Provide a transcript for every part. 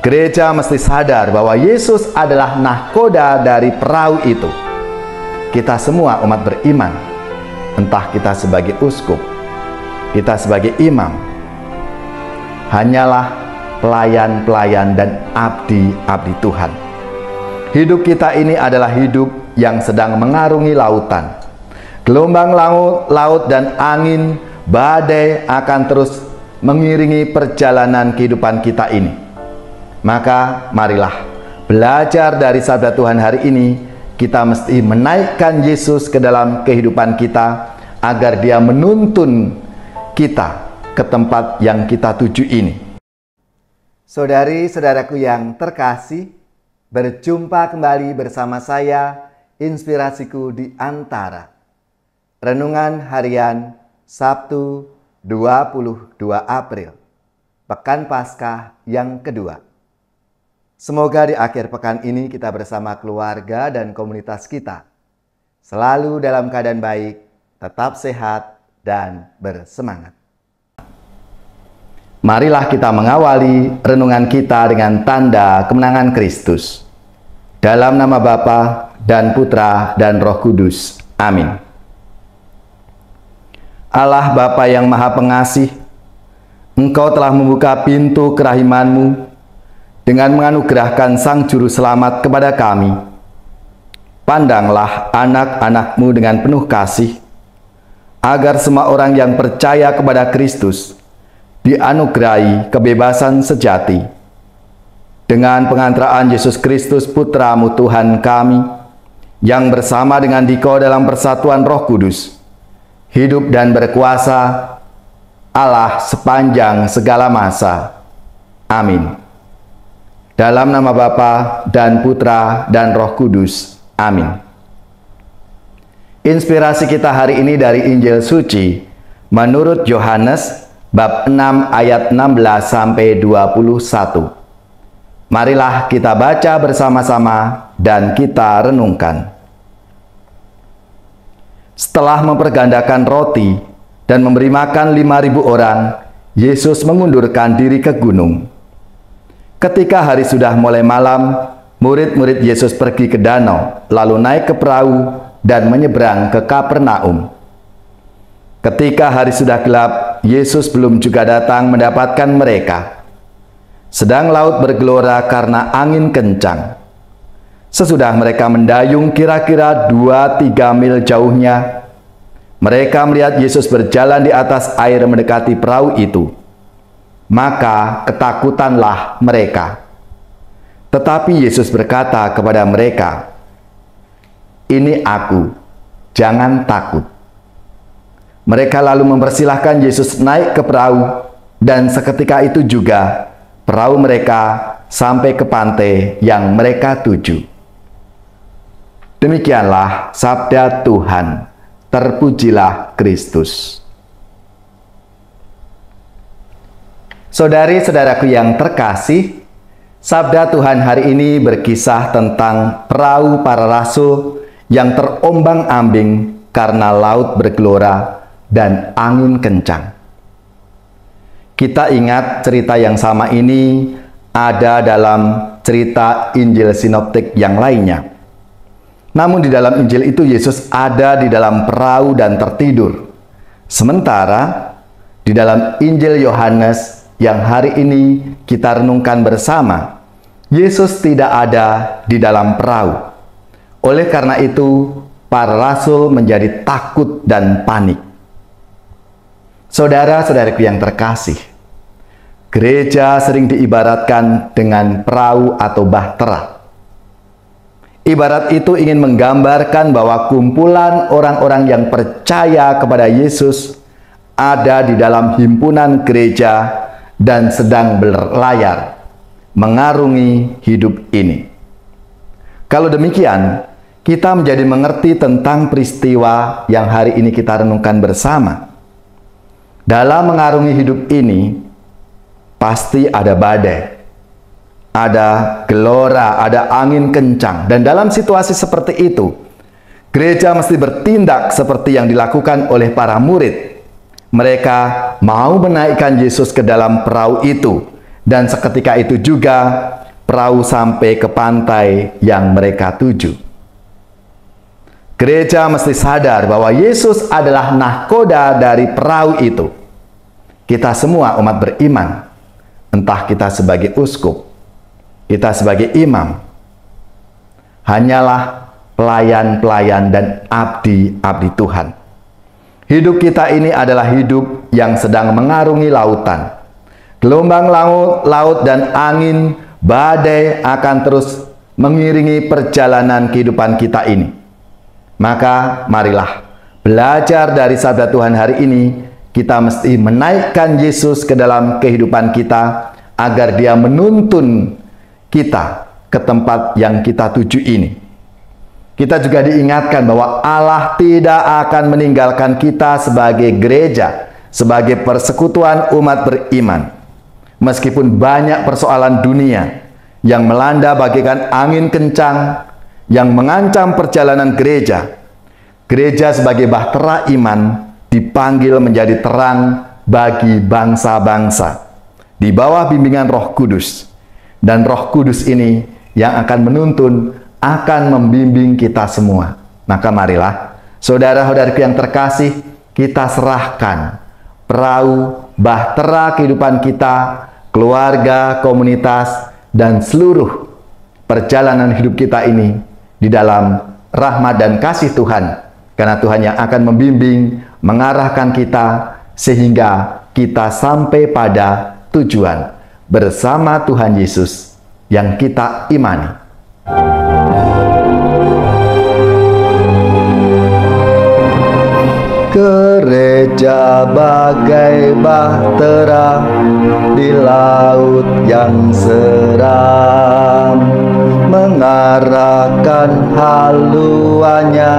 Gereja mesti sadar bahwa Yesus adalah nahkoda dari perahu itu. Kita semua umat beriman, entah kita sebagai uskup, kita sebagai imam, hanyalah pelayan-pelayan dan abdi-abdi Tuhan. Hidup kita ini adalah hidup yang sedang mengarungi lautan. Gelombang laut dan angin badai akan terus mengiringi perjalanan kehidupan kita ini. Maka marilah belajar dari sabda Tuhan hari ini. Kita mesti menaikkan Yesus ke dalam kehidupan kita agar Dia menuntun kita ke tempat yang kita tuju ini. Saudari-saudaraku yang terkasih, berjumpa kembali bersama saya, Inspirasiku di Antara. Renungan harian Sabtu 22 April, Pekan Paskah yang kedua. Semoga di akhir pekan ini kita bersama keluarga dan komunitas kita selalu dalam keadaan baik, tetap sehat, dan bersemangat. Marilah kita mengawali renungan kita dengan tanda kemenangan Kristus. Dalam nama Bapa dan Putra dan Roh Kudus. Amin. Allah Bapa yang Maha Pengasih, Engkau telah membuka pintu kerahiman-Mu dengan menganugerahkan Sang Juru Selamat kepada kami. Pandanglah anak-anak-Mu dengan penuh kasih, agar semua orang yang percaya kepada Kristus dianugerahi kebebasan sejati. Dengan pengantaraan Yesus Kristus Putra-Mu Tuhan kami, yang bersama dengan Dikau dalam persatuan Roh Kudus, hidup dan berkuasa Allah sepanjang segala masa. Amin. Dalam nama Bapa dan Putra dan Roh Kudus. Amin. Inspirasi kita hari ini dari Injil Suci menurut Yohanes bab 6 ayat 16 sampai 21. Marilah kita baca bersama-sama dan kita renungkan. Setelah mempergandakan roti dan memberi makan 5.000 orang, Yesus mengundurkan diri ke gunung. Ketika hari sudah mulai malam, murid-murid Yesus pergi ke danau, lalu naik ke perahu dan menyeberang ke Kapernaum. Ketika hari sudah gelap, Yesus belum juga datang mendapatkan mereka. Sedang laut bergelora karena angin kencang. Sesudah mereka mendayung kira-kira 2-3 mil jauhnya, mereka melihat Yesus berjalan di atas air mendekati perahu itu. Maka ketakutanlah mereka. Tetapi Yesus berkata kepada mereka, "Ini Aku, jangan takut." Mereka lalu mempersilahkan Yesus naik ke perahu, dan seketika itu juga perahu mereka sampai ke pantai yang mereka tuju. Demikianlah sabda Tuhan. Terpujilah Kristus. Saudari-saudaraku yang terkasih, sabda Tuhan hari ini berkisah tentang perahu para rasul yang terombang-ambing karena laut bergelora dan angin kencang. Kita ingat cerita yang sama ini ada dalam cerita Injil Sinoptik yang lainnya. Namun di dalam Injil itu Yesus ada di dalam perahu dan tertidur. Sementara di dalam Injil Yohanes yang hari ini kita renungkan bersama, Yesus tidak ada di dalam perahu. Oleh karena itu, para rasul menjadi takut dan panik. Saudara-saudariku yang terkasih, gereja sering diibaratkan dengan perahu atau bahtera. Ibarat itu ingin menggambarkan bahwa kumpulan orang-orang yang percaya kepada Yesus ada di dalam himpunan gereja dan sedang berlayar mengarungi hidup ini. Kalau demikian, kita menjadi mengerti tentang peristiwa yang hari ini kita renungkan bersama. Dalam mengarungi hidup ini, pasti ada badai, ada gelora, ada angin kencang. Dan dalam situasi seperti itu, gereja mesti bertindak seperti yang dilakukan oleh para murid. Mereka mau menaikkan Yesus ke dalam perahu itu Dan seketika itu juga perahu sampai ke pantai yang mereka tuju. Gereja mesti sadar bahwa Yesus adalah nahkoda dari perahu itu. Kita semua umat beriman, entah kita sebagai uskup, kita sebagai imam, hanyalah pelayan-pelayan dan abdi-abdi Tuhan. Hidup kita ini adalah hidup yang sedang mengarungi lautan. Gelombang laut dan angin badai akan terus mengiringi perjalanan kehidupan kita ini. Maka marilah belajar dari sabda Tuhan hari ini. Kita mesti menaikkan Yesus ke dalam kehidupan kita agar Dia menuntun kita ke tempat yang kita tuju ini. Kita juga diingatkan bahwa Allah tidak akan meninggalkan kita sebagai gereja, sebagai persekutuan umat beriman. Meskipun banyak persoalan dunia yang melanda bagaikan angin kencang yang mengancam perjalanan gereja, gereja sebagai bahtera iman dipanggil menjadi terang bagi bangsa-bangsa di bawah bimbingan Roh Kudus. Dan Roh Kudus ini yang akan menuntun, akan membimbing kita semua. Maka marilah, saudara-saudariku yang terkasih, kita serahkan perahu, bahtera kehidupan kita, keluarga, komunitas, dan seluruh perjalanan hidup kita ini di dalam rahmat dan kasih Tuhan. Karena Tuhan yang akan membimbing, mengarahkan kita, sehingga kita sampai pada tujuan bersama Tuhan Yesus yang kita imani. Gereja bagai bahtera di laut yang seram, mengarahkan haluannya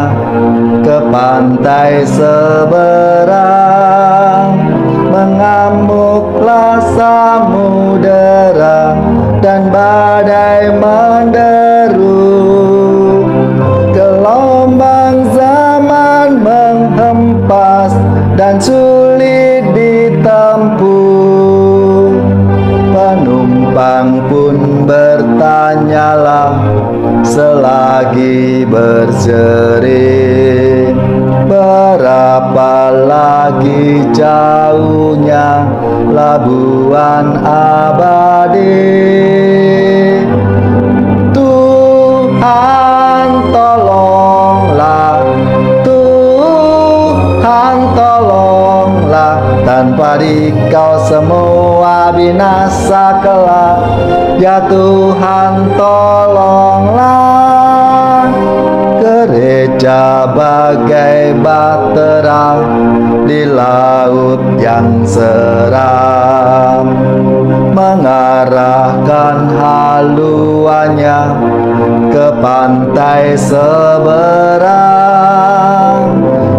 ke pantai seberang. Mengamuklah samudera dan badai menderu, gelombang zaman menghempas dan sulit ditempuh. Penumpang pun bertanyalah selagi berseri, berapa lagi jauhnya labuhan abadi. Tuhan tolonglah, Tuhan tolonglah, tanpa Dikau semua binasa kelak. Ya Tuhan tolonglah. Gereja bagai bahtera di laut yang seram, mengarahkan haluannya ke pantai seberang.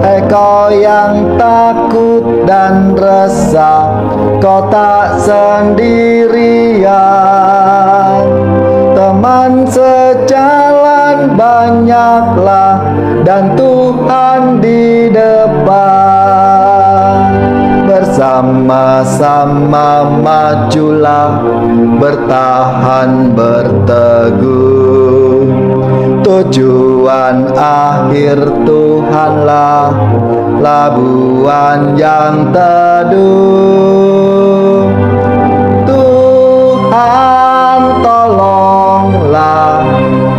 Hai kau yang takut dan resah, kau tak sendirian. Teman sejalan banyaklah dan Tuhan di depan. Bersama-sama majulah, bertahan berteguh. Tujuan akhir Tuhanlah labuhan yang teduh. Tuhan tolonglah,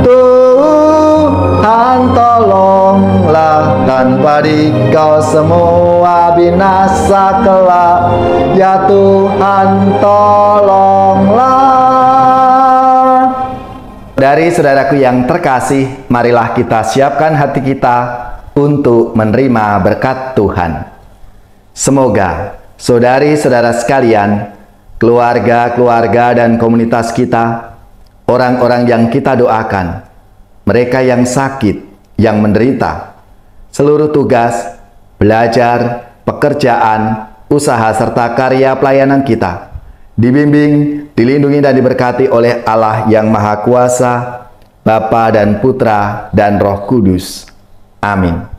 Tuhan tolonglah, tanpa Dikau semua binasa kelak. Ya Tuhan tolonglah. Dari saudaraku yang terkasih, marilah kita siapkan hati kita untuk menerima berkat Tuhan. Semoga saudari-saudara sekalian, keluarga-keluarga dan komunitas kita, orang-orang yang kita doakan, mereka yang sakit, yang menderita, seluruh tugas, belajar, pekerjaan, usaha, serta karya pelayanan kita, dibimbing, dilindungi dan diberkati oleh Allah yang Maha Kuasa, Bapa dan Putra dan Roh Kudus. Amin.